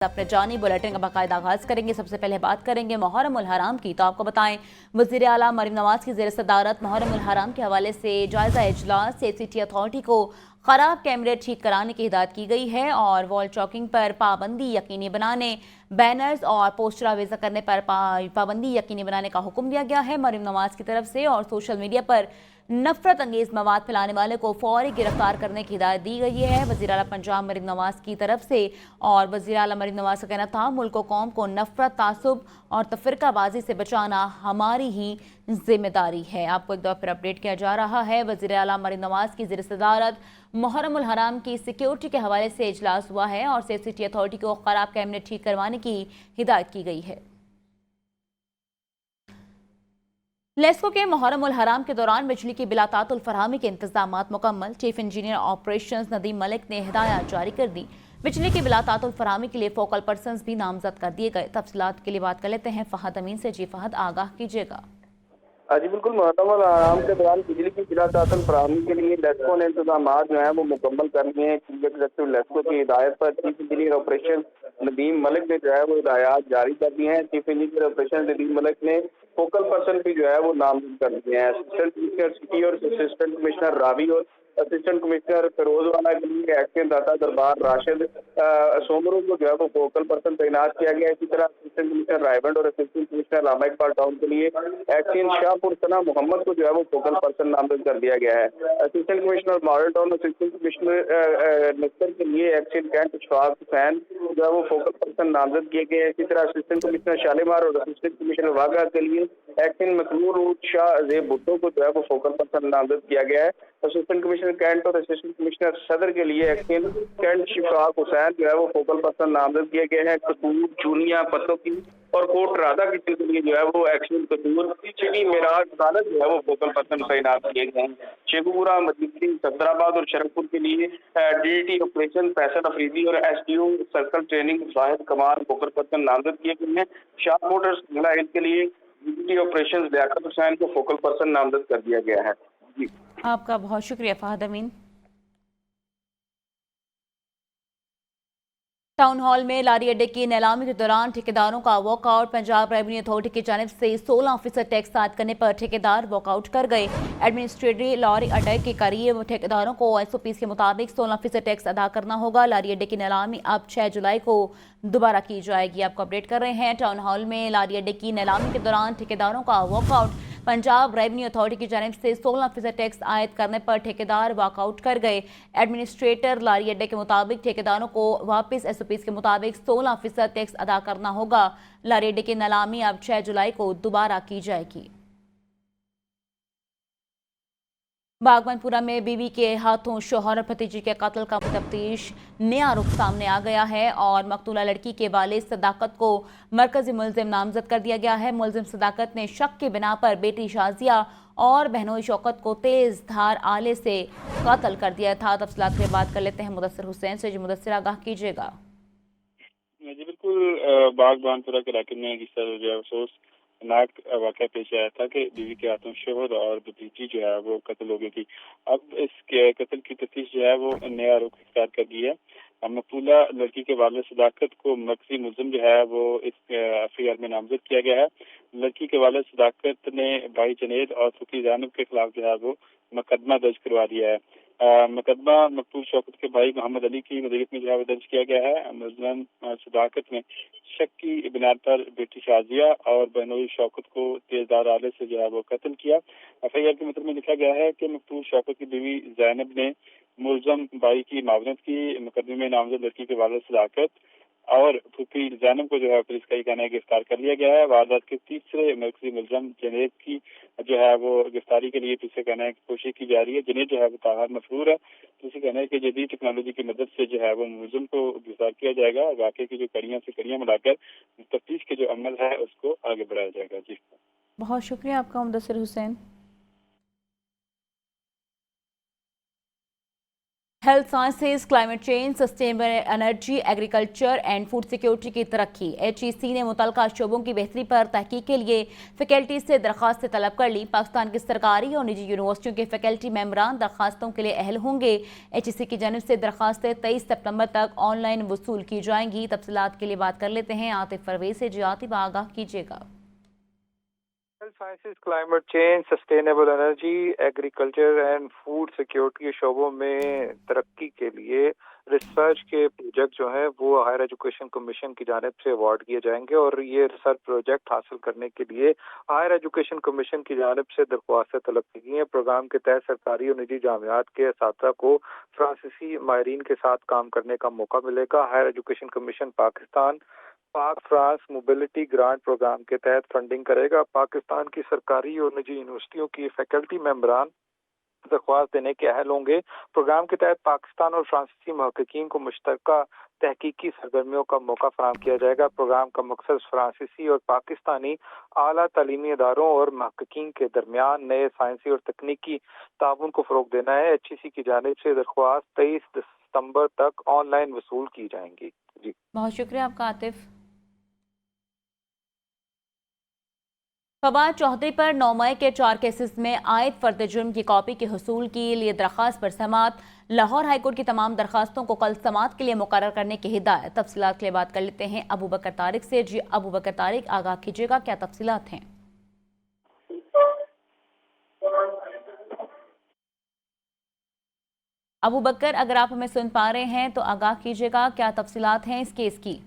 अपने जानी बुलेटिन का बाकायदा आगाज करेंगे। सबसे पहले बात करेंगे मुहर्रम उल हराम की। तो आपको बताएं, वज़ीर आला मरीम नवाज की ज़ेर सदारत मुहर्रम उल हराम के हवाले से जायजा इजलास एसीटी अथॉरिटी को खराब कैमरे ठीक कराने की हिदायत की गई है और वॉल चौकिंग पर पाबंदी यकीनी बनाने, बैनर्स और पोस्टर आवेजा करने पर पाबंदी यकीनी बनाने का हुक्म दिया गया है मरीम नवाज की तरफ से। और सोशल मीडिया पर नफरत अंगेज मवाद फैलाने वाले को फौरी गिरफ्तार करने की हिदायत दी गई है वज़ीर आला पंजाब मरीम नवाज की तरफ से। और वज़ीर आला मरीम नवाज का कहना था, मुल्क को कौम को नफरत, तासुब और तफरकाबाजी से बचाना हमारी ही जिम्मेदारी है। आपको एक दफा फिर अपडेट किया जा रहा है। वज़ीर आला मरीम नवाज की ज़ेर सदारत मुहर्रम उल हराम की सिक्योरिटी के हवाले से इजलास हुआ है और सीसीटी अथॉरिटी को खराब कैमरे ठीक करवाने की हिदायत की गई है। लेस्को के मुहर्रम उल हराम के दौरान बिजली की बिलातातुल फरहमी के इंतजामात मुकम्मल। Chief engineer operations Nadeem Malik ने हिदायत जारी कर दी। बिजली की बिलातातुल फरहमी के लिए फोकल पर्सनस भी नामजद कर दिए गए। तफसीलात के लिए बात कर लेते हैं फहद अमीन से। जी फहद, आगाह कीजिएगा। जी बिल्कुल, मुहर्रम उल हराम के दौरान बिजली की बिलातातुल फराहमी के लिए लेस्को ने इंतजाम जो है वो मुकम्मल कर लिए हैं। चीफ एग्जीक्यूटिव लेस्को की हिदायत पर chief engineer operation Nadeem Malik ने जो है वो हिदायत जारी कर दी हैं। Chief engineer operation Nadeem Malik ने फोकल पर्सन भी जो है वो नामजद कर दिए हैं। असिस्टेंट कमिश्नर सिटी और असिस्टेंट कमिश्नर रावी और असिस्टेंट कमिश्नर फिरोजवाला के लिए एक्शन दाता दरबार राशिद सोमरू को जो है वो फोकल पर्सन तैनात किया गया है। इसी तरह असिस्टेंट कमिश्नर रायबंड और assistant commissioner Allama Iqbal town के लिए एक्शन शाहपुर सना मोहम्मद को जो है वो फोकल पर्सन नामजद कर दिया गया है। Assistant commissioner model town assistant commissioner नस्तर के लिए एक्शन कैंट इशफाक हुसैन जो है वो फोकल पर्सन नामजद किए गए हैं। इसी तरह असिस्टेंट कमिश्नर शालीमार और असिस्टेंट कमिश्नर वाघा के लिए एक्शन मकबूल शाह जेब भुट्टो को जो है वो फोकल पर्सन नामजद किया गया है। असिस्टेंट कमिश्नर कैंट और असिस्टेंट कमिश्नर सदर के लिए एक्शन कैंट शिफाक हुसैन जो है वो फोकल पर्सन नामजद किए गए हैं। कसूर, चूनिया, पत्तों की और कोट राधा किचन के लिए जो है वो एक्शन कसूर, सिटी मेराज अदालत जो है वो फोकल पर्सन तैनात किए गए हैं। शेखुपुरा, मजीद, सदराबाद और शरफपुर के लिए डीडीटी ऑपरेशन फैसल अफरीदी और एसडीओ सर्कल ट्रेनिंग वाहिद कमाल फोकल पर्सन नामजद किए गए हैं। शाह मोटर्स जिला हिंद के लिए डीडीटी ऑपरेशन लियाकत हुसैन को फोकल पर्सन नामजद कर दिया गया है। जी, आपका बहुत शुक्रिया फहद अमीन। टाउन हॉल में लारी अड्डे की नीलामी के दौरान ठेकेदारों का वॉकआउट। पंजाब रेवेन्यू अथॉरिटी की जानिब से 16% टैक्स आयद करने पर ठेकेदार वॉकआउट कर गए। एडमिनिस्ट्रेटरी लारी अड्डे के करीब ठेकेदारों को SOPs के मुताबिक 16% टैक्स अदा करना होगा। लारी अड्डे की नीलामी अब 6 जुलाई को दोबारा की जाएगी। आपको अपडेट कर रहे हैं, टाउन हॉल में लारी अड्डे की नीलामी के दौरान ठेकेदारों का वॉकआउट। पंजाब रेवेन्यू अथॉरिटी की जानिब से 16% टैक्स आयद करने पर ठेकेदार वॉकआउट कर गए। एडमिनिस्ट्रेटर लारी अड्डे के मुताबिक ठेकेदारों को वापस SOPs के मुताबिक 16% टैक्स अदा करना होगा। लारी अड्डे की नीलामी अब 6 जुलाई को दोबारा की जाएगी। बागमनपुरा में बीवी के हाथों शौहर और भतीजी के कत्ल का तफ्तीश नया रुख सामने आ गया है और मकतूला लड़की के वालिद सदाकत को मरकजी मुलजिम नामजद कर दिया गया है। मुलजिम सदाकत ने शक की बिना पर बेटी शाजिया और बहनोई शौकत को तेज धार आले से कत्ल कर दिया था। तफसीलात के बात कर लेते हैं मुदस्सिर हुसैन से। जी मुदस्सिर, आगाह कीजिएगा। जी बिल्कुल, बागबानपुरा के इलाके में जिस तरह जो है अफसोस नाक वाक़या पेश आया था कि बीवी के हाथों शोहर और भतीजी जो है वो कत्ल हो गई थी। अब इस कत्ल की तफ्तीश जो है वो नया रुख इख्तियार कर गई है। मकतूला लड़की के वालिद सदाकत को मरकजी मुलजिम जो है वो इस FIR में नामजद किया गया है। लड़की के वालिद सदाकत ने भाई जुनैद और फूफी ज़ैनब के खिलाफ जो है वो मुकदमा दर्ज करवा दिया है। मुकदमा मकतूल शौकत के भाई मोहम्मद अली की मदीयत में जो है वो दर्ज किया गया है। मुलजिम सदाकत ने शक की बुनियाद पर बेटी शाजिया और बहनोई शौकत को तेजदार आले से जो है वो कत्ल किया। FIR के मतलब में लिखा गया है कि मकतूल शौकत की बीवी जैनब ने मुलजम भाई की मावनत की। मुकदमे में नामजद लड़की के वालिद सदाकत और फूफी जैनब को जो है पुलिस का कहना है गिरफ्तार कर लिया गया है। वारदात के तीसरे मरकजी मुलजम जुनैद की जो है वो गिरफ्तारी के लिए पुलिस कहना है कि कोशिश की जा रही है। जुनैद जो है वो ताहर मफरूर है। पुलिस कहना है कि जदीद टेक्नोलॉजी की मदद से जो है वो मुलजिम को गिरफ्तार किया जाएगा। वाकई की जो कड़ियां से कड़ियां मिलाकर तफ्तीश के जो अमल है उसको आगे बढ़ाया जाएगा। जी, बहुत शुक्रिया आपका Mudassir Hussain. Health sciences, climate change, sustainable energy, agriculture and food security की तरक्की। HEC ने मुतल्लिका शोबों की बेहतरी पर तहकीक के लिए फैकल्टी से दरख्वास्त तलब कर ली। पाकिस्तान की सरकारी और निजी यूनिवर्सिटियों के फैकल्टी मेंबरान दरखास्तों के लिए अहल होंगे। HEC की जानिब से दरखास्तें 23 सितंबर तक ऑनलाइन वसूल की जाएंगी। तफसीलात के लिए बात कर लेते हैं आतिफ परवेज से। जी आतिफ, आगाह कीजिएगा। Health sciences, climate change, sustainable energy, agriculture and food security के शोबों में तरक्की के लिए रिसर्च के प्रोजेक्ट जो है वो हायर एजुकेशन कमीशन की जानिब से अवार्ड किए जाएंगे और ये रिसर्च प्रोजेक्ट हासिल करने के लिए हायर एजुकेशन कमीशन की जानिब से दरख्वास्तें तलब की गई हैं। प्रोग्राम के तहत सरकारी और निजी जामियात के असातिज़ा को फ्रांसीसी माहिरीन के साथ काम करने का मौका मिलेगा। हायर एजुकेशन कमीशन पाकिस्तान पाक फ्रांस मोबिलिटी ग्रांट प्रोग्राम के तहत फंडिंग करेगा। पाकिस्तान की सरकारी और निजी यूनिवर्सिटियों की फैकल्टी मेंबरान दरख्वास्त देने के अहल होंगे। प्रोग्राम के तहत पाकिस्तान और फ्रांसीसी महक़क़ीन को मुश्तरका तहकीकी सरगर्मियों का मौका फराहम किया जाएगा। प्रोग्राम का मकसद फ्रांसीसी और पाकिस्तानी आला तालीमी इदारों और महक़क़ीन के दरमियान नए साइंसी और तकनीकी ताउन को फ़रोग़ देना है। HEC की जानिब से दरख्वास्त 23 सितंबर तक ऑनलाइन वसूल की जाएंगी। जी, बहुत शुक्रिया आपका आतिफ। फवाद चौधरी पर 9 मई के 4 केसेस में आयद फर्द जुर्म की कॉपी के हुसूल के लिए दरख्वास्त पर समात। लाहौर हाईकोर्ट की तमाम दरखास्तों को कल समात के लिए मुकर्रर करने की हिदायत। तफसीलात के लिए बात कर लेते हैं अबू बकर तारिक से। जी अबू बकर तारिक, आगाह कीजिएगा, क्या तफसीलात हैं? अबू बकर, अगर आप हमें सुन पा रहे हैं तो आगाह कीजिएगा, क्या तफसीलात हैं इस केस की?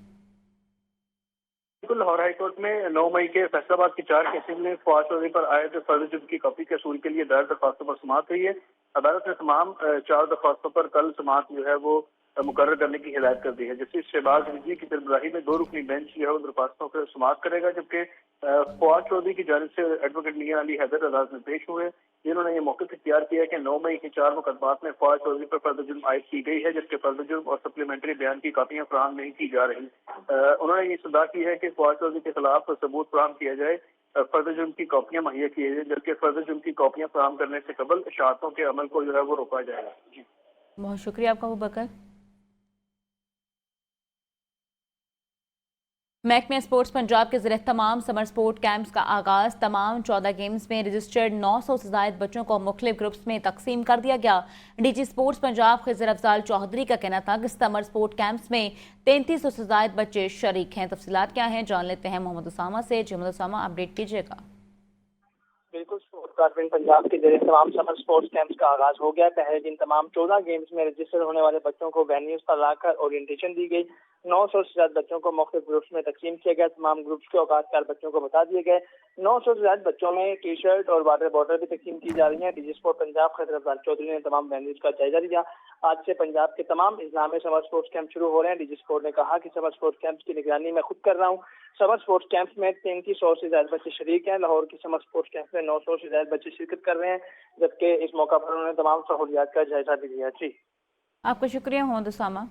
बिल्कुल, लाहौर हाईकोर्ट में 9 मई के फैसलाबाद के 4 केसेस में फवाद चौधरी पर आयद फर्द जुर्म की कॉपी के असूल के लिए दायर दरख्वास्तों पर समाअत हुई है। अदालत ने तमाम 4 दरख्वास्तों पर कल समाअत जो है वो मुकर्रर करने की हिदायत कर दी है। जस्टिस शहबाज रिजवी की सरबराही में 2 रुकनी बेंच जो है वो दरख्वास्तों पर समाअत करेगा, जबकि फवाद चौधरी की जानिब से एडवोकेट मियां अली हैदर अदालत में पेश हुए, जिन्होंने ये मौक़िफ़ इख्तियार किया कि 9 मई के 4 मुकदमात में फवाद चौधरी पर फर्द जुर्म आयद की गई है, जबकि फर्द जुर्म और सप्लीमेंट्री बयान की कापियां फराहम नहीं की जा रही। उन्होंने ये सदा की है कि फवाद चौधरी के खिलाफ सबूत फराहम किया जाए, फर्द जुर्म की कॉपियां मुहैया की जाए, जबकि फर्द जुर्म की कॉपियां फराहम करने से कबल शहादतों के अमल को जो है वो रोका जाएगा। जी, बहुत शुक्रिया आपका अबू बकर। महकमे स्पोर्ट्स पंजाब के ज़रिए तमाम समर स्पोर्ट कैंप्स का आगाज़। तमाम 14 गेम्स में रजिस्टर्ड 900 से ज़ायद बच्चों को मुख्तलिफ ग्रुप्स में तकसीम कर दिया गया। DG स्पोर्ट्स पंजाब खिज़र अफजाल चौधरी का कहना था कि समर स्पोर्ट कैंप्स में 3300 से ज़ायद बच्चे शरीक हैं। तफसीलात क्या हैं, जान लेते हैं मोहम्मद उसामा से। जी मोहम्मद उसामा, अपडेट कीजिएगा। बिल्कुल, स्पोर्ट्स डिपार्टमेंट पंजाब के जरिए तमाम समर स्पोर्ट्स कैंप्स का आगाज हो गया। पहले दिन तमाम 14 गेम्स में रजिस्टर होने वाले बच्चों को वेन्यूज पर लाकर ओरिएंटेशन दी गई। 900 से ज्यादा बच्चों को मुख्तलिफ ग्रुप्स में तकसीम किया गया। तमाम ग्रुप्स के औकातकार बच्चों को बता दिए गए। 900 से ज्यादा बच्चों में टी शर्ट और वाटर बॉटल भी तकसीम की जा रही है। DG स्पोर्ट पंजाब खिज़र अफजाल चौधरी ने तमाम वेन्यूज का जायजा लिया। आज से पंजाब के तमाम इजला में समर स्पोर्ट्स कैंप शुरू हो रहे हैं। DG स्पोर्ट ने कहा कि समर स्पोर्ट्स कैंप्स की निगरानी मैं खुद कर रहा हूँ। समर स्पोर्ट्स कैंप्स में 3300 से ज्यादा बच्चे शरीक हैं। लाहौर की समर स्पोर्ट्स कैंप में 900 से ज्यादा बच्चे शिरकत कर रहे हैं, जबकि इस मौका पर उन्होंने तमाम सहूलियात का जायजा भी लिया। जी, आपका शुक्रिया मोहम्मद उसामा।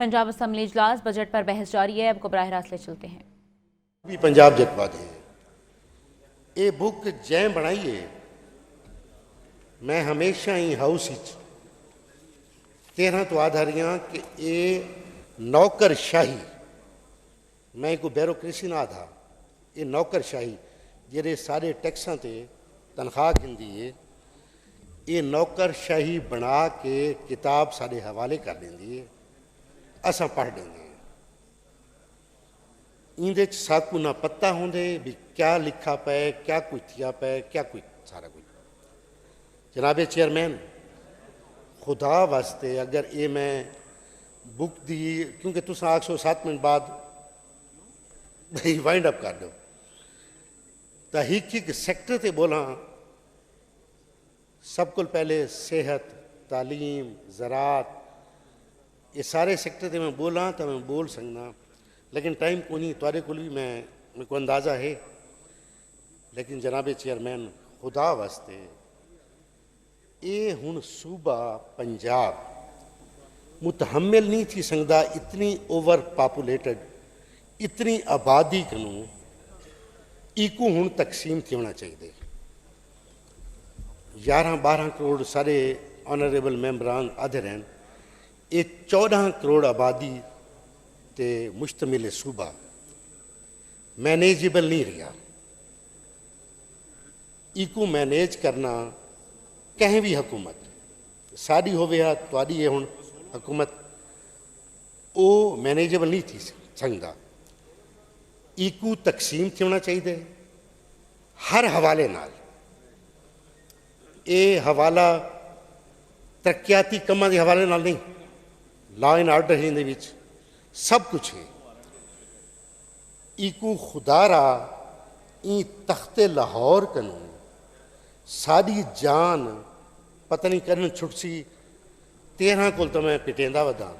पंजाब असम्बली इजलास बजट पर बहस जारी है। आपको बराह रास्त ले चलते हैं। भी पंजाब जतवा दे ये बुक जै बनाइए। मैं हमेशा ही हाउस 13 तो आधा रही हाँ कि ये नौकरशाही, मैं को ब्यूरोक्रेसी ना आधा, ये नौकरशाही जेरे सारे टैक्सां ते तनख्वाह गिनदी है, ये नौकरशाही बना के किताब साढ़े हवाले कर देंदी है, असां पढ़ देंगे। इंदे साकू ना पता होंदे भी क्या लिखा पे, क्या कुछ थिया पे, क्या कुछ सारा कुछ। जनाबे चेयरमैन, खुदा वास्ते अगर ये मैं बुक दी, क्योंकि तुस 807 मिनट बाद भाई वाइंड अप कर दो, तो एक सैक्टर ते बोला। सब को पहले सेहत, तालीम, ज़रात, ये सारे सेक्टर ते मैं बोला तो मैं बोल सकना, लेकिन टाइम को नहीं, तुआरे को भी मेरे को अंदाज़ा है। लेकिन जनाबे चेयरमैन, खुदा वास्ते ये हुन सूबा पंजाब मुतहम्मिल नहीं थी सकता इतनी ओवर पॉपुलेटेड, इतनी आबादी कनू इको हुन तकसीम थी होना चाहिए। 11-12 करोड़ सारे ऑनरेबल मैंबरान आधर हैं, ये 14 करोड़ आबादी ते मुश्तमिल सूबा मैनेजेबल नहीं रहा। इको मैनेज करना कहीं भी हुकूमत साड़ी होवे या तुहाडी है हुण हुकूमत वो मैनेजेबल नहीं थी सकता। इको तकसीम होना चाहिए हर हवाले नाल। ये हवाला तरक्याती कमां के हवाले नाल नहीं, लॉ एंड आर्डर है इहदे विच सब कुछ है। इको खुदारा ई तख्ते लाहौर कनू सारी जान पता नहीं करन छुट सी 13 को तो मैं पिटेंदा वदा।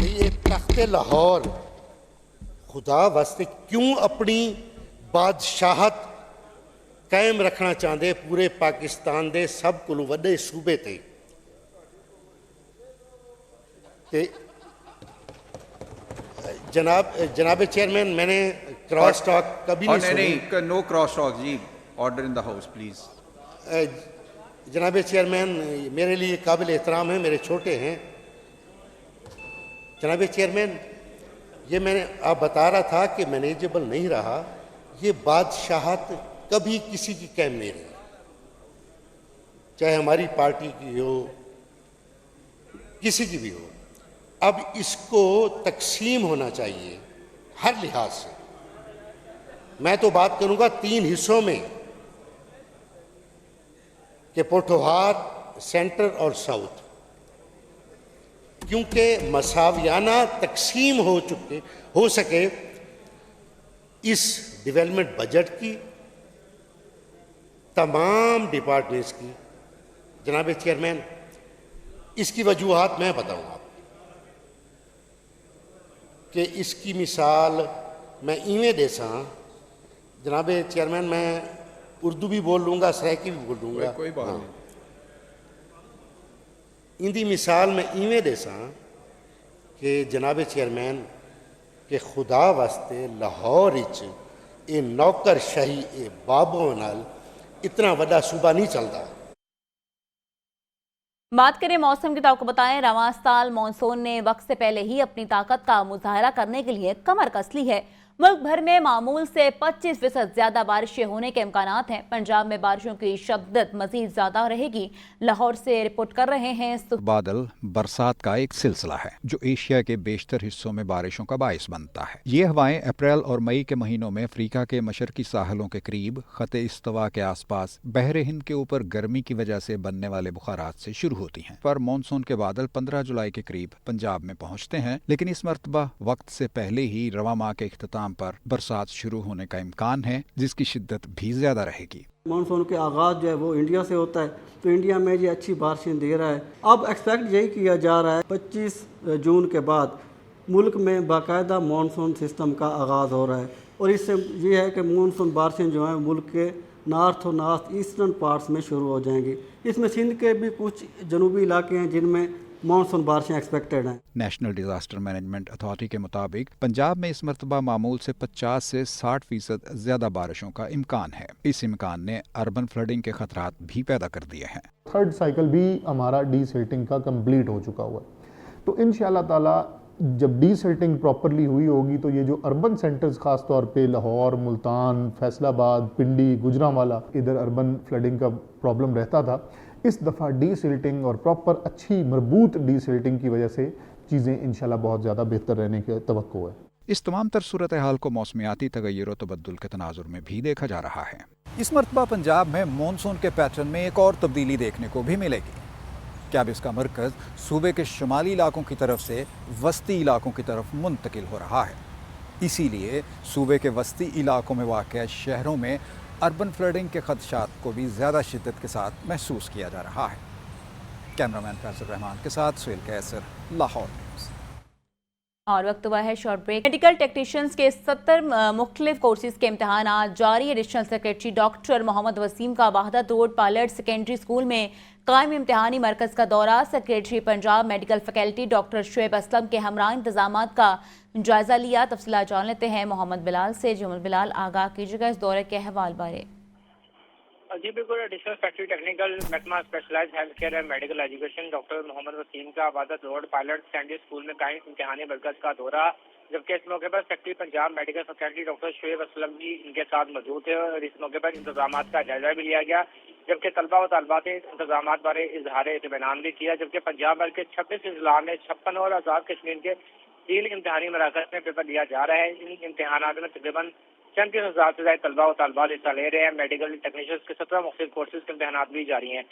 ये तख्ते लाहौर खुदा वास्ते क्यों अपनी बादशाहत कायम रखना चाहते पूरे पाकिस्तान दे सब को वड्डे सूबे ते जनाब चेयरमैन, मैंने क्रॉस टॉक कभी नहीं सुनी। नो क्रॉस टॉक जी, order in the house please. जनाब चेयरमैन मेरे लिए काबिल एहतराम है, मेरे छोटे हैं। जनाब चेयरमैन, ये मैंने आप बता रहा था कि मैनेजेबल नहीं रहा। ये बादशाहत कभी किसी की कायम नहीं रही, चाहे हमारी पार्टी की हो किसी की भी हो। अब इसको तकसीम होना चाहिए हर लिहाज से। मैं तो बात करूंगा 3 हिस्सों में कि पोठोहार, सेंटर और साउथ, क्योंकि मसावियाना तकसीम हो सके इस डेवलपमेंट बजट की तमाम डिपार्टमेंट्स की। जनाब चेयरमैन, इसकी वजूहात मैं बताऊंगा कि इसकी मिसाल मैं इवें देसा। जनाब चेयरमैन, मैं उर्दू भी बोल लूँगा, सराइकी भी बोल लूँगा, कोई बात नहीं। इंदी मिसाल मैं इवें देसा कि जनाब चेयरमैन कि खुदा वास्ते लाहौर ये नौकरशाही ये बाबों नाल इतना बड़ा सूबा नहीं चलता। बात करें मौसम की तो आपको बताएं, रवां साल मानसून ने वक्त से पहले ही अपनी ताकत का मुजाहरा करने के लिए कमर कस ली है। मुल्क भर में मामूल से 25% ज्यादा बारिशें होने के इम्कानात हैं। पंजाब में बारिशों की शद्दत मजीद ज्यादा रहेगी। लाहौर से रिपोर्ट कर रहे हैं। बादल बरसात का एक सिलसिला है जो एशिया के बेशतर हिस्सों में बारिशों का बायस बनता है। ये हवाएं अप्रैल और मई के महीनों में अफ्रीका के मशरकी साहलों के करीब खते इस्तवा के आसपास बहरे हिंद के ऊपर गर्मी की वजह से बनने वाले बुखारात से शुरू होती हैं। पर मानसून के बादल 15 जुलाई के करीब पंजाब में पहुंचते हैं, लेकिन इस मरतबा वक्त से पहले ही रवां माह के इख्तिताम पर बरसात शुरू होने का इम्कान है, जिसकी शिद्दत भी ज्यादा रहेगी। मानसून के आगाज़ जो है वो इंडिया से होता है, तो इंडिया में ये अच्छी बारिशें दे रहा है। अब एक्सपेक्ट यही किया जा रहा है 25 जून के बाद मुल्क में बाकायदा मानसून सिस्टम का आगाज़ हो रहा है। और इससे ये है कि मानसून बारिशें जो हैं मुल्क के नॉर्थ और नॉर्थ ईस्टर्न पार्ट्स में शुरू हो जाएंगी। इसमें सिंध के भी कुछ जनूबी इलाके हैं जिनमें मानसून बारिशें एक्सपेक्टेड हैं। नेशनल डिजास्टर मैनेजमेंट अथॉरिटी के मुताबिक पंजाब में इस मरतबा मामूल से 50 से 60% ज्यादा बारिशों का इम्कान है। इस इम्कान ने अर्बन फ्लडिंग के खतरात भी पैदा कर दिए हैं। थर्ड साइकिल भी हमारा डीसिल्टिंग का कंप्लीट हो चुका हुआ है, तो इंशाल्लाह ताला जब डीसिल्टिंग प्रॉपरली हुई होगी तो ये जो अर्बन सेंटर्स खास तौर पे लाहौर, मुल्तान, फैसलाबाद, पिंडी, गुजरांवाला, इधर अर्बन फ्लडिंग का प्रॉब्लम रहता था, इस दफ़ा डीसिल्टिंग और प्रॉपर अच्छी मरबूत डीसिल्टिंग की वजह से चीज़ें इंशाल्लाह बहुत ज़्यादा बेहतर रहने की तवक्को है। इस तमाम तर सूरत हाल को मौसमियाती तगय्युर और तबद्दुल के तनाजुर में भी देखा जा रहा है। इस मरतबा पंजाब में मानसून के पैटर्न में एक और तब्दीली देखने को भी मिलेगी। क्या अब इसका मरकज़ सूबे के शुमाली इलाकों की तरफ से वस्ती इलाकों की तरफ मुंतकिल हो रहा है। इसीलिए सूबे के वस्ती इलाकों में वाक़ शहरों में अर्बन फ्लडिंग के खदशात को भी ज़्यादा शिद्दत के साथ महसूस किया जा रहा है। कैमरामैन फैसल रहमान के साथ सुहेल कैसर, लाहौर। और वक्त हुआ है शॉर्ट ब्रेक। मेडिकल टेक्नीशियंस के 70 मुख्तलिफ कोर्सेज के इम्तहान आज जारी। Additional secretary doctor Mohammad Waseem का Wahdat road pilot secondary school में कायम इम्तहानी मरकज़ का दौरा। Secretary Punjab medical faculty doctor Shoaib Aslam के हमरा इंतजामात का जायजा लिया। तफसीलात जान लेते हैं मोहम्मद बिलाल से। मोहम्मद बिलाल, आगाह कीजिएगा इस दौरे के अहवाल बारे। जी बिल्कुल, एडिशनल फैक्ट्री टेक्निकल महकमा specialise health care and medical education doctor Mohammad Waseem का आबादत रोड पायलट सेकेंडरी स्कूल में कायम इम्तिहानी मरकज का दौरा, जबकि इस मौके पर secretary Punjab medical faculty doctor Shoaib Aslam भी इनके साथ मौजूद थे और इस मौके पर इंतजाम का जायजा भी लिया गया, जबकि तलबा व तलबात ने इंतजाम बारे इजहार इत्मीनान भी किया। जबकि पंजाब भर के 26 अजला में 56 और आजाद कश्मीर के 3 इम्तिहानी मराकज में पेपर दिया जा रहा है। इन इम्तिहानात में तकरीबन 37,000 से ज्यादा तलबा व तलबात हिस्सा ले रहे हैं। मेडिकल टेक्नीशियंस के 17 मुख्तलिफ कोर्सेज के इम्तिहानात भी जारी हैं।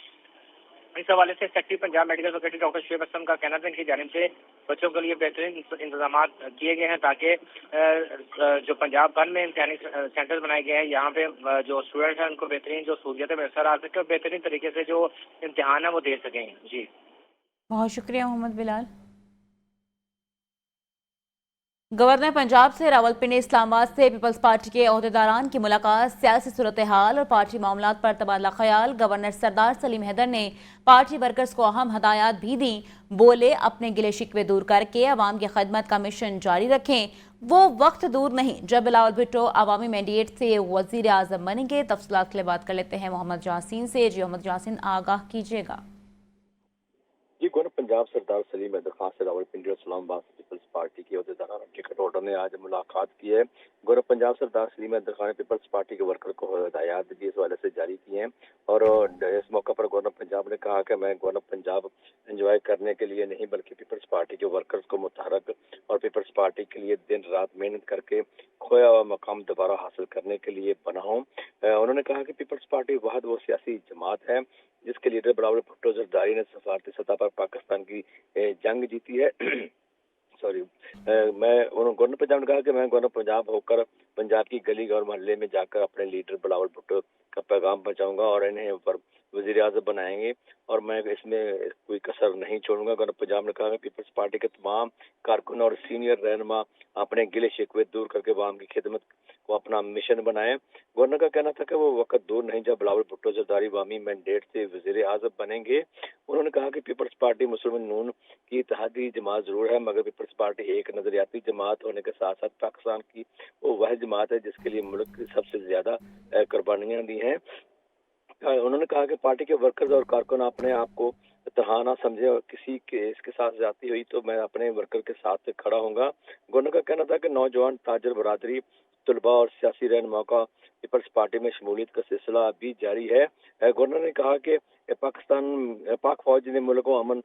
इस हवाले से secretary Punjab medical faculty doctor Shoaib Aslam का कहना था इनकी जानिब से बच्चों के लिए बेहतरीन इंतजाम किए गए हैं ताकि जो पंजाब भर में इम्तिहानी सेंटर बनाए गए हैं, यहाँ पे जो स्टूडेंट्स हैं उनको बेहतरीन जो सहूलियतें मैसर आ सके और बेहतरीन तरीके से जो इम्तिहान है वो दे सकें। जी बहुत शुक्रिया मोहम्मद बिलाल। गवर्नर पंजाब से रावलपिंडी इस्लामाबाद से पीपल्स पार्टी के अहदेदारान की मुलाकात, सियासी सूरत हाल और पार्टी मामलात पर तबादला ख्याल। गवर्नर सरदार सलीम हैदर ने पार्टी वर्कर्स को अहम हदायत भी दी, बोले अपने गिले शिकवे दूर करके अवाम की खदमत का मिशन जारी रखें। वो वक्त दूर नहीं जब बिलावल भुट्टो अवामी मैंडेट से वजीर आजम बनेंगे। तफसीलात के लिए बात कर लेते हैं मोहम्मद जासीन से। जी मोहम्मद जासीन, आगाह कीजिएगा। जी, गवर्नर पंजाब सरदार सलीम हैदर खान से रावलपिंडी और इस्लामाबाद पीपल्स पार्टी के अहदेदार टिकट होल्डर ने आज मुलाकात की है। गवर्नर पंजाब सरदार सलीम हैदर खान ने पीपल्स पार्टी के वर्कर को हिदायत भी इस वाले से जारी की हैं और इस मौका पर गवर्नर पंजाब ने कहा कि मैं गवर्नर पंजाब एंजॉय करने के लिए नहीं बल्कि पीपल्स पार्टी के वर्कर्स को मुतहरक और पीपल्स पार्टी के लिए दिन रात मेहनत करके खोया हुआ मकाम दोबारा हासिल करने के लिए बना हूँ। उन्होंने कहा कि पीपल्स पार्टी वाहद वो सियासी जमात है जिसके लीडर बिलावल भुट्टो जरदारी ने सफारती सतह पर पाकिस्तान की जंग जीती है। गवर्नर पंजाब ने कहा कि मैं गवर्नर पंजाब होकर पंजाब की गली और मोहल्ले में जाकर अपने लीडर बिलावल भुट्टो का पैगाम पहुंचाऊंगा और इन्हें वजीर आज़म बनाएंगे और मैं इसमें कोई कसर नहीं छोड़ूंगा। गवर्नर पंजाब ने कहा कि पीपल्स पार्टी के तमाम कारकुन और सीनियर रहनुमा अपने गिले शिकवे दूर करके अवाम की खिदमत को अपना मिशन बनाए। गवर्नर का कहना था कि वो वक्त दूर नहीं जब बिलावल भुट्टो जरदारी अवामी मैंडेट से वजीर आज़म बनेंगे। उन्होंने कहा कि पीपल्स पार्टी मुस्लिम नून की इत्तेहादी जमात जरूर है मगर पीपल्स पार्टी एक नजरियाती जमात होने के साथ साथ पाकिस्तान की वो वह जमात है जिसके लिए मुल्क की सबसे ज्यादा कुर्बानियां दी हैं। उन्होंने कहा कि पार्टी के वर्कर्स और कारकुन अपने आप को तहाना समझे और किसी के इसके साथ जाती हुई तो मैं अपने वर्कर के साथ खड़ा होऊंगा। गवर्नर का कहना था कि नौजवान ताजर बरादरी तलबा और सियासी रहनुमाओं का पीपल्स पार्टी में शमूलियत का सिलसिला अभी जारी है। गवर्नर ने कहा कि पाक फौज ने मुल्क को अमन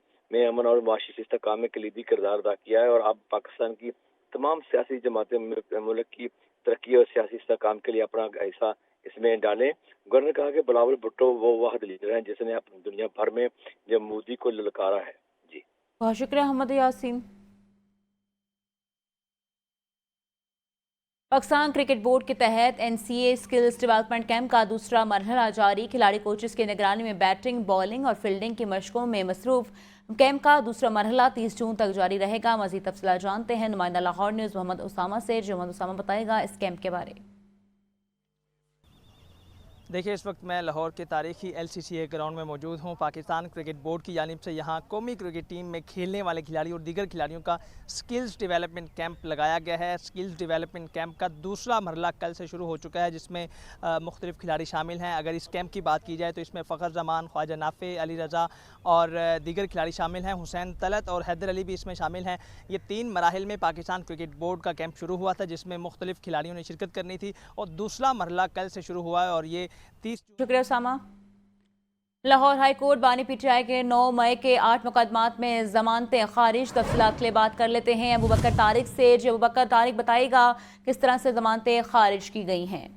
और माशी इस्तेकाम में कलीदी किरदार अदा किया है और अब पाकिस्तान की तमाम सियासी जमातें मुल्क की तरक्की और सियासी इस्तेकाम के लिए अपना हिस्सा इसमें डालें। गवर्नर ने कहा कि बिलावल भुट्टो वो वाहिद लीडर हैं जिसने अपनी दुनिया भर में जब मोदी को ललकारा है। जी बहुत शुक्रिया मोहम्मद यासीन। पाकिस्तान क्रिकेट बोर्ड के तहत NCA स्किल्स डेवलपमेंट कैंप का दूसरा मरहला जारी। खिलाड़ी कोचेस की निगरानी में बैटिंग, बॉलिंग और फील्डिंग की मशकों में मसरूफ। कैंप का दूसरा मरहला 30 जून तक जारी रहेगा। मजीद तफसीलात जानते हैं नुमाइंदा लाहौर न्यूज़ मोहम्मद उसामा से। जो मोहम्मद उसामा बताएगा इस कैंप के बारे। देखिए, इस वक्त मैं लाहौर के तारीखी LCCA ग्राउंड में मौजूद हूँ। पाकिस्तान क्रिकेट बोर्ड की जानिब से यहाँ कौमी क्रिकेट टीम में खेलने वाले खिलाड़ी और दीगर खिलाड़ियों का स्किल्स डेवलपमेंट कैंप लगाया गया है। स्किल्स डेवलपमेंट कैंप का दूसरा मरहला कल से शुरू हो चुका है जिसमें मुख्तलिफ खिलाड़ी शामिल हैं। अगर इस कैंप की बात की जाए तो इसमें फ़खर जमान, ख्वाजा नाफे, अली रज़ा और दीगर खिलाड़ी शामिल हैं। हुसैन तलत और हैदर अली भी इसमें शामिल हैं। ये 3 मराहिल में पाकिस्तान क्रिकेट बोर्ड का कैंप शुरू हुआ था जिसमें मुख्तलिफ खिलाड़ियों ने शिरकत करनी थी और दूसरा मरहला कल से शुरू हुआ है और ये 30। शुक्रिया उसामा। लाहौर हाई कोर्ट बानी PTI के 9 मई के 8 मुकदमात में जमानतें खारिज। तफसीलात के लिए बात कर लेते हैं अबू बकर तारिक से। जी अबू बकर तारिक, बताइएगा किस तरह से जमानतें खारिज की गई हैं।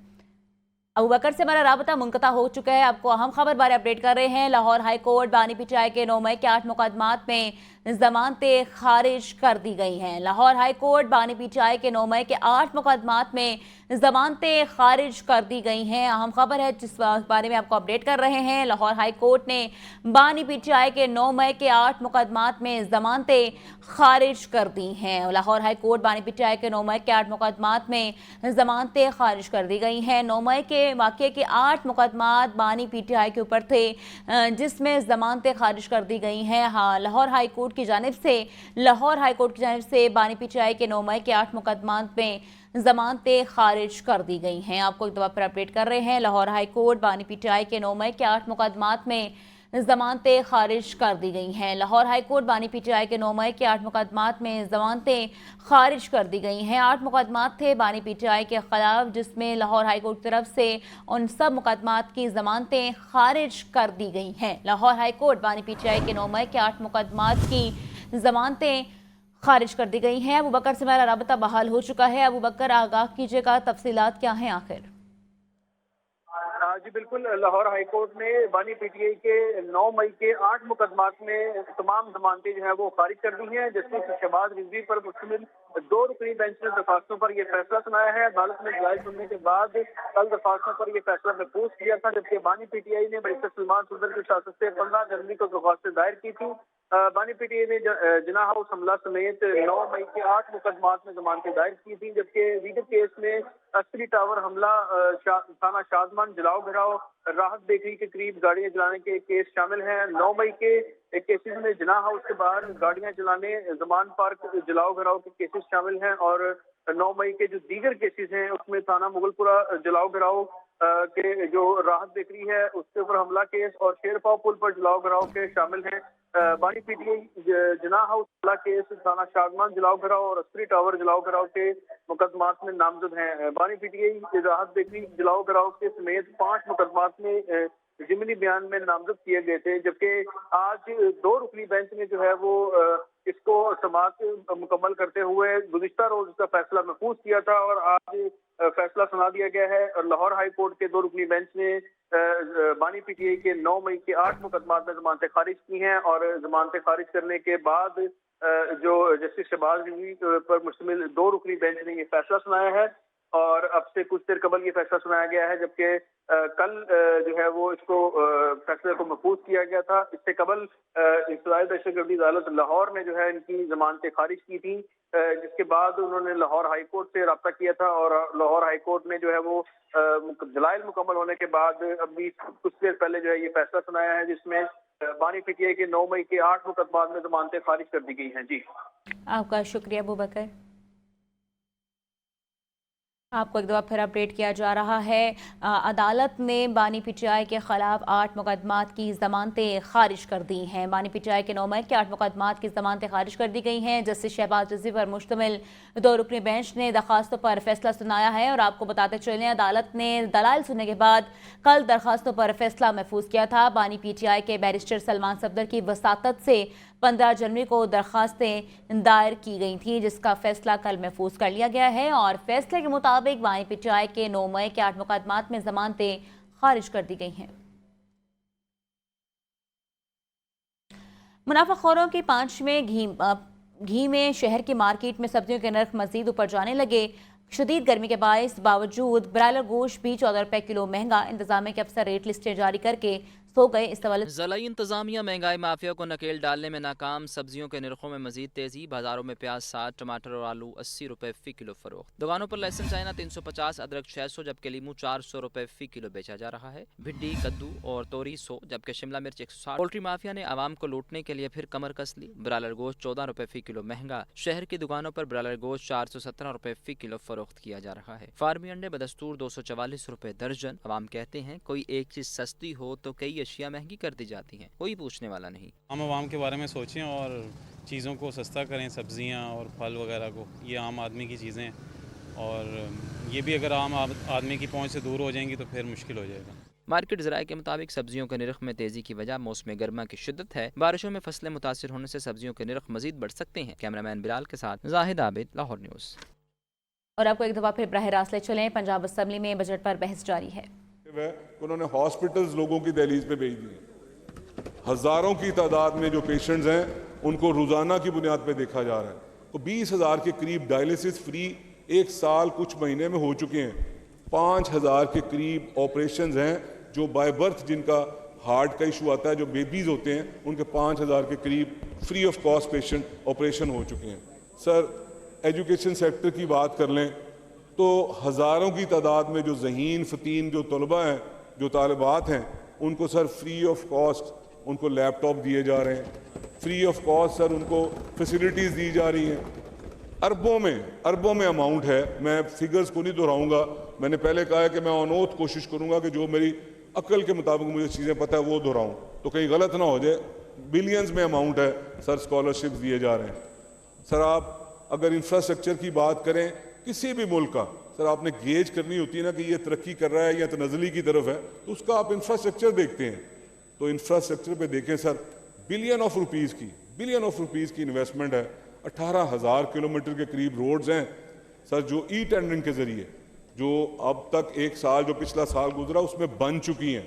अबू बकर से हमारा राबता मुनक़ता हो चुका है, आपको अहम खबर बारे अपडेट कर रहे हैं। लाहौर हाई कोर्ट बानी PTI के 9 मई के 8 मुकदमात में जमानतें खारिज कर दी गई हैं। लाहौर हाई कोर्ट बानी PTI के 9 मई के 8 मुकदमात में जमानतें खारिज कर दी गई हैं। अहम खबर है जिस बारे में आपको अपडेट कर रहे हैं। लाहौर हाई कोर्ट ने बानी PTI के 9 मई के 8 मुकदमात में जमानतें खारिज कर दी हैं। लाहौर हाई कोर्ट बानी PTI के 9 मई के 8 मुकदमात में जमानतें खारिज कर दी गई हैं। 9 मई के वाक़े के 8 मुकदमात बानी PTI के ऊपर थे जिसमें जमानतें खारिज कर दी गई हैं। हाँ, लाहौर हाई कोर्ट कोर्ट की जानिब से लाहौर हाई कोर्ट की जानिब से बानी पीटीआई के 9 मई के 8 मुकदमात में जमानतें खारिज कर दी गई हैं। आपको एक दफा फिर अपडेट कर रहे हैं। लाहौर हाई कोर्ट बानी पीटीआई के 9 मई के 8 मुकदमात में जमानतें खारिज कर दी गई हैं। लाहौर हाई कोर्ट बानी पीटीआई के 9 मई के 8 मुकदमात में जमानतें खारिज कर दी गई हैं। 8 मुकदमात थे बानी पीटीआई के खिलाफ, जिसमें लाहौर हाई कोर्ट की तरफ से उन सब मुकदमात की जमानतें खारिज कर दी गई हैं। लाहौर हाई कोर्ट बानी पीटीआई के 9 मई के 8 मुकदमात की जमानतें खारिज कर दी गई हैं। अबू बकर से मेरा राबता बहाल हो चुका है। अबू बकर, आगाह कीजिएगा, तफसीलात क्या हैं आखिर? जी बिल्कुल, लाहौर हाई कोर्ट ने बानी पीटीआई के 9 मई के 8 मुकदमात में तमाम जमानतें जो है वो खारिज कर दी हैं। जस्टिस शहबाज रिजवी पर मुश्तमिल 2 रुकनी बेंच ने दरखास्तों पर यह फैसला सुनाया है। अदालत में दलाइल सुनने के बाद कल दरखास्तों पर यह फैसला महफूज किया था, जबकि बानी पीटीआई ने बैरिस्टर सलमान सुंदर की शासत से 15 जनवरी को दरखास्तें दायर की थी। बानी पीटीआई ने जिना हाउस हमला समेत 9 मई के 8 मुकदमात में जमानतें दायर की थी, जबकि वीडियो केस में अस्करी टावर हमला, थाना शादमान जलाओ घिराव, राहत बेकरी के करीब गाड़ियां जलाने के केस शामिल हैं। 9 मई के केसेस में जिना हाउस के बाहर गाड़ियां जलाने, जमान पार्क जलाओ घिराव के केसेस शामिल हैं। और 9 मई के जो दीगर केसेस हैं उसमें थाना मुगलपुरा जलाओ घिराव के जो राहत बेकरी है उसके ऊपर हमला केस और शेरपाव पुल पर जलाओ घिराव के शामिल हैं। बानी पीटीआई जिना हाउस हमला केस, थाना शादमान जलाओ घिराव और अस्करी टावर जलाओ घिराव के मुकदमात में नामजद हैं। बानी पीटीआई राहत बेकरी जलाओ घिराव के समेत 5 मुकदमात में जिमनी बयान में नामजद किए गए थे, जबकि आज 2 रुकनी बेंच ने जो है वो इसको समाअत मुकम्मल करते हुए गुज़िश्ता रोज इसका फैसला महफूज किया था और आज फैसला सुना दिया गया है। और लाहौर हाई कोर्ट के 2 रुकनी बेंच ने बानी पीटीआई के 9 मई के 8 मुकदमात में जमानतें खारिज की हैं और जमानतें खारिज करने के बाद जो जस्टिस शहबाज रिजवी पर मुश्तमिल 2 रुकनी बेंच ने ये फैसला सुनाया है और अब से कुछ देर कबल ये फैसला सुनाया गया है, जबकि कल जो है वो इसको फैसले को महफूज किया गया था। इससे कबल इंतज़ामी दहशतगर्दी अदालत लाहौर ने जो है इनकी जमानतें खारिज की थी, जिसके बाद उन्होंने लाहौर हाई कोर्ट से रब्ता किया था और लाहौर हाई कोर्ट ने जो है वो दलाइल मुकम्मल होने के बाद अभी कुछ देर पहले जो है ये फैसला सुनाया है, जिसमें बानी पीटीआई के 9 मई के 8 मुकदमात में जमानतें खारिज कर दी गई हैं। जी, आपका शुक्रिया अबू बकर। आपको एक दफ़ा फिर अपडेट किया जा रहा है। अदालत ने बानी पीटीआई के खिलाफ 8 मुकदमात की जमानतें खारिज कर दी हैं। बानी पीटीआई के 9 मई के 8 मुकदमात की जमानतें खारिज कर दी गई हैं। जस्टिस शहबाज रिजवी पर मुश्तमिल 2 रुकनी बेंच ने दरखास्तों पर फैसला सुनाया है और आपको बताते चलें, अदालत ने दलाइल सुनने के बाद कल दरखास्तों पर फैसला महफूज किया था। बानी पीटीआई के बैरिस्टर सलमान सफदर की वसातत से 15 जनवरी को दरखास्तें दायर की गई थी, जिसका फैसला कल महफूज कर लिया गया है और फैसले के मुताबिक बानी पीटीआई के 9 मई के 8 मुकदमात में जमानतें खारिज कर दी गई हैं। मुनाफाखोरों की पांच में घी में शहर की मार्केट में सब्जियों के नर्क मजीद ऊपर जाने लगे। शदीद गर्मी के बावजूद ब्रायलर गोश्त भी 14 रुपए किलो महंगा। इंतजामिया के अफसर रेट लिस्टें जारी करके सो गए। इस हवाले ज़िलाई इंतजामिया महंगाई माफिया को नकेल डालने में नाकाम। सब्जियों के नरखों में मजीद तेजी। बाजारों में प्याज 60, टमाटर और आलू 80 रुपए फी किलो फरोख्त। दुकानों पर लहसुन चाइना 350, अदरक 600 जबकि लीमू 400 रुपए फी किलो बेचा जा रहा है। भिंडी, कद्दू और तोरी 100 जबकि शिमला मिर्च 160। पोल्ट्री माफिया ने आवाम को लूटने के लिए फिर कमर कस ली। ब्रायलर गोश्त 14 रुपए फी किलो महंगा। शहर की दुकानों पर ब्रायलर गोश्त 417 रुपए फी किलो फरोख्त किया जा रहा है। फार्मी अंडे बदस्तूर 244 रुपए दर्जन। आवाम कहते हैं कोई एक चीज सस्ती हो तो कई अशिया महंगी कर जाती हैं, कोई पूछने वाला नहीं। हम आवाम के बारे में सोचें और चीज़ों को सस्ता करें, सब्जियां और फल वगैरह को। ये आम आदमी की चीज़ें हैं और ये भी अगर आम आदमी की पहुंच से दूर हो जाएंगी तो फिर मुश्किल हो जाएगा। मार्केट ज़राए के मुताबिक सब्जियों के नरख में तेजी की वजह मौसम गर्मा की शिद्दत है। बारिशों में फसलें मुतासिर होने से सब्जियों के नरख मजीद बढ़ सकते हैं। कैमरामैन बिलाल के साथ जाहिद आबिद, लाहौर न्यूज़। और आपको एक दफ़ा फिर बराह रास्त ले चलें। पंजाब असम्बली में बजट पर बहस जारी है। उन्होंने हॉस्पिटल्स लोगों की दहलीज पे भेज दिए। हज़ारों की तादाद में जो पेशेंट्स हैं उनको रोज़ाना की बुनियाद पे देखा जा रहा है। तो 20,000 के करीब डायलिसिस फ्री 1 साल कुछ महीने में हो चुके हैं। 5,000 के करीब ऑपरेशंस हैं जो बाय बर्थ, जिनका हार्ट का इशू आता है, जो बेबीज़ होते हैं, उनके 5,000 के करीब free of cost patient operation हो चुके हैं। सर, एजुकेशन सेक्टर की बात कर लें तो हज़ारों की तादाद में जो ज़हीन फ़तीन जो तलबा हैं, जो तालिबात हैं, उनको सर फ्री ऑफ कॉस्ट उनको लैपटॉप दिए जा रहे हैं, फ्री ऑफ कॉस्ट सर उनको फैसिलिटीज़ दी जा रही हैं। अरबों में अमाउंट है। मैं फिगर्स को नहीं दोहराऊंगा। मैंने पहले कहा है कि मैं अनोथ कोशिश करूंगा कि जो मेरी अक्ल के मुताबिक मुझे चीज़ें पता है वो दोहराऊं, तो कहीं गलत ना हो जाए। बिलियंस में अमाउंट है सर, स्कॉलरशिप दिए जा रहे हैं। सर आप अगर इंफ्रास्ट्रक्चर की बात करें किसी भी मुल्क का, सर आपने गेज करनी होती है ना कि ये तरक्की कर रहा है या तनज़ली की तरफ है, तो उसका आप इंफ्रास्ट्रक्चर देखते हैं। तो इंफ्रास्ट्रक्चर पे देखें सर, बिलियन ऑफ रुपीज़ की इन्वेस्टमेंट है। 18,000 किलोमीटर के करीब रोड्स हैं सर, जो ई टेंडरिंग के ज़रिए जो अब तक एक साल जो पिछला साल गुजरा उसमें बन चुकी हैं।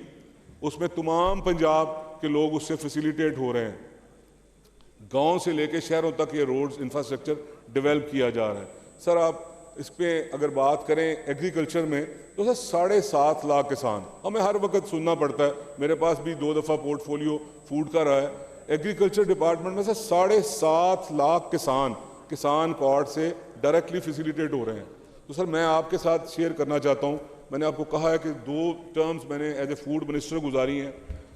उसमें तमाम पंजाब के लोग उससे फैसिलिटेट हो रहे हैं। गांव से लेके शहरों तक ये रोड्स इंफ्रास्ट्रक्चर डेवलप किया जा रहा है। सर आप इस पर अगर बात करें एग्रीकल्चर में, तो सर 7.5 लाख किसान, हमें हर वक्त सुनना पड़ता है, मेरे पास भी 2 दफ़ा पोर्टफोलियो फूड का रहा है। एग्रीकल्चर डिपार्टमेंट में सर 7.5 लाख किसान कार्ड से डायरेक्टली फैसिलिटेट हो रहे हैं। तो सर मैं आपके साथ शेयर करना चाहता हूँ, मैंने आपको कहा है कि 2 टर्म्स मैंने एज ए फूड मिनिस्टर गुजारी हैं।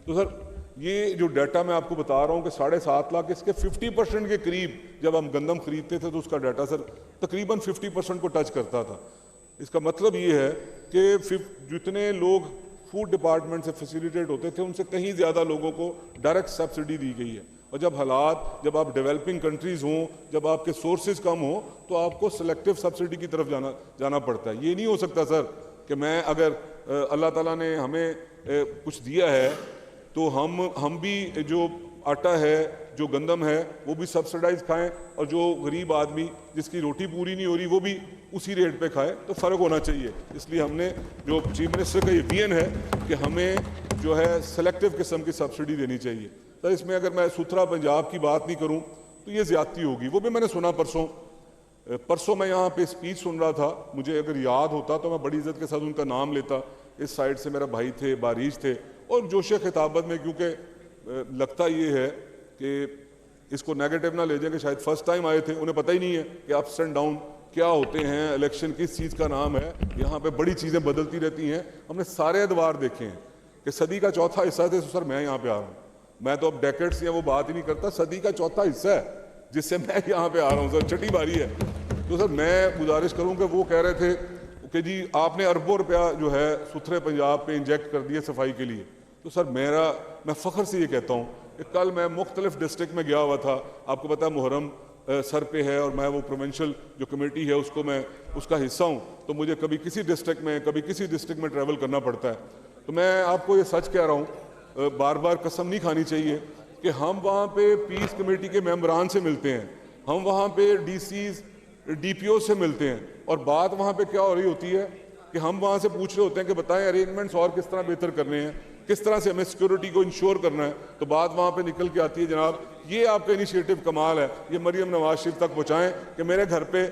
तो सर ये जो डाटा मैं आपको बता रहा हूँ कि 7.5 लाख, इसके 50% के करीब जब हम गंदम खरीदते थे तो उसका डाटा सर तकरीबन 50% को टच करता था। इसका मतलब ये है कि जितने लोग फूड डिपार्टमेंट से फैसिलिटेट होते थे उनसे कहीं ज़्यादा लोगों को डायरेक्ट सब्सिडी दी गई है। और जब आप डेवलपिंग कंट्रीज़ हों, जब आपके सोर्सेज कम हों, तो आपको सेलेक्टिव सब्सिडी की तरफ जाना पड़ता है। ये नहीं हो सकता सर कि मैं अगर अल्लाह ताला ने हमें कुछ दिया है तो हम भी जो आटा है, जो गंदम है, वो भी सब्सिडाइज खाएं, और जो गरीब आदमी जिसकी रोटी पूरी नहीं हो रही वो भी उसी रेट पे खाए। तो फ़र्क होना चाहिए। इसलिए हमने जो चीफ मिनिस्टर का ये विजन है कि हमें जो है सेलेक्टिव किस्म की सब्सिडी देनी चाहिए। तो इसमें अगर मैं सुथरा पंजाब की बात नहीं करूं तो ये ज़्यादती होगी। वो भी मैंने सुना परसों मैं यहाँ पे स्पीच सुन रहा था, मुझे अगर याद होता तो मैं बड़ी इज्जत के साथ उनका नाम लेता। इस साइड से मेरा भाई थे, बारिश थे, और जोश खिताबत में, क्योंकि लगता ये है कि इसको नेगेटिव ना ले जाए कि शायद फर्स्ट टाइम आए थे, उन्हें पता ही नहीं है कि अप्स एंड डाउन क्या होते हैं, इलेक्शन किस चीज़ का नाम है, यहाँ पे बड़ी चीज़ें बदलती रहती हैं। हमने सारे अदवार देखे हैं कि सदी का चौथा हिस्सा थे। सर मैं यहाँ पे आ रहा हूँ, मैं तो अब डेकेड्स या वो बात ही नहीं करता, सदी का चौथा हिस्सा है जिससे मैं यहाँ पे आ रहा हूँ सर, छठी बारी है। तो सर मैं गुजारिश करूँ कि वो कह रहे थे कि जी आपने अरबों रुपया जो है सुथरे पंजाब पे इंजेक्ट कर दिए सफाई के लिए। तो सर मैं फ़ख्र से ये कहता हूँ कि कल मैं मुख्तलिफ डिस्ट्रिक्ट में गया हुआ था, आपको पता है मुहर्रम सर पे है और मैं वो प्रोविंशियल जो कमेटी है उसका हिस्सा हूँ, तो मुझे कभी किसी डिस्ट्रिक्ट में कभी किसी डिस्ट्रिक्ट में ट्रैवल करना पड़ता है। तो मैं आपको ये सच कह रहा हूँ, बार बार कसम नहीं खानी चाहिए कि हम वहाँ पे पीस कमेटी के मेंबरान से मिलते हैं, हम वहाँ पे डीसीज डीपीओ से मिलते हैं, और बात वहाँ पे क्या हो रही होती है कि हम वहाँ से पूछ रहे होते हैं कि बताएं अरेंजमेंट्स और किस तरह बेहतर करने हैं, किस तरह से हमें सिक्योरिटी को इंश्योर करना है। तो बात वहाँ पे निकल के आती है जनाब ये आपका इनिशिएटिव कमाल है, ये मरियम नवाज शरीफ तक पहुँचाएँ कि मेरे घर पे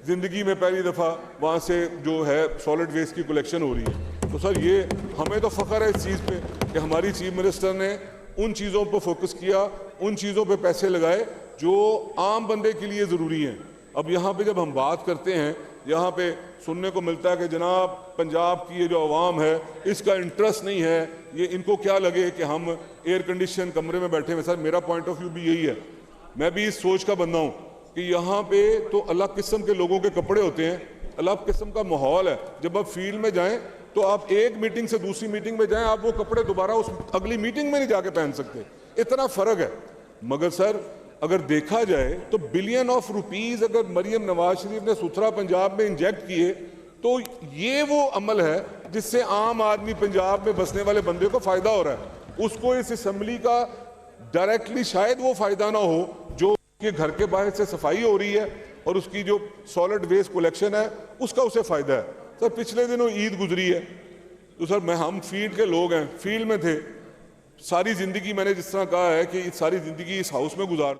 ज़िंदगी में पहली दफ़ा वहाँ से जो है सॉलिड वेस्ट की कलेक्शन हो रही है। तो सर ये हमें तो फ़ख्र है इस चीज़ पे कि हमारी चीफ मिनिस्टर ने उन चीज़ों पर फोकस किया, उन चीज़ों पे पैसे लगाए जो आम बंदे के लिए ज़रूरी हैं। अब यहाँ पे जब हम बात करते हैं, यहाँ पे सुनने को मिलता है कि जनाब पंजाब की ये जो आवाम है इसका इंटरेस्ट नहीं है, ये इनको क्या लगे कि हम एयर कंडीशन कमरे में बैठे हुए। सर मेरा पॉइंट ऑफ व्यू भी यही है, मैं भी इस सोच का बंदा हूँ कि यहाँ पे तो अलग किस्म के लोगों के कपड़े होते हैं, अलग किस्म का माहौल है। जब आप फील्ड में जाएं तो आप एक मीटिंग से दूसरी मीटिंग में जाएं, आप वो कपड़े दोबारा उस अगली मीटिंग में नहीं जाके पहन सकते, इतना फ़र्क है। मगर सर अगर देखा जाए तो बिलियन ऑफ रुपीज़ अगर मरियम नवाज शरीफ ने सुथरा पंजाब में इंजेक्ट किए तो ये वो अमल है जिससे आम आदमी पंजाब में बसने वाले बंदे को फ़ायदा हो रहा है। उसको इस असम्बली का डायरेक्टली शायद वो फ़ायदा ना हो जो कि घर के बाहर से सफाई हो रही है और उसकी जो सॉलिड वेस्ट कलेक्शन है उसका उसे फ़ायदा है। सर पिछले दिनों ईद गुजरी है, तो सर हम फील्ड के लोग हैं, फील्ड में थे सारी ज़िंदगी। मैंने जिस तरह कहा है कि सारी ज़िंदगी इस हाउस में गुजार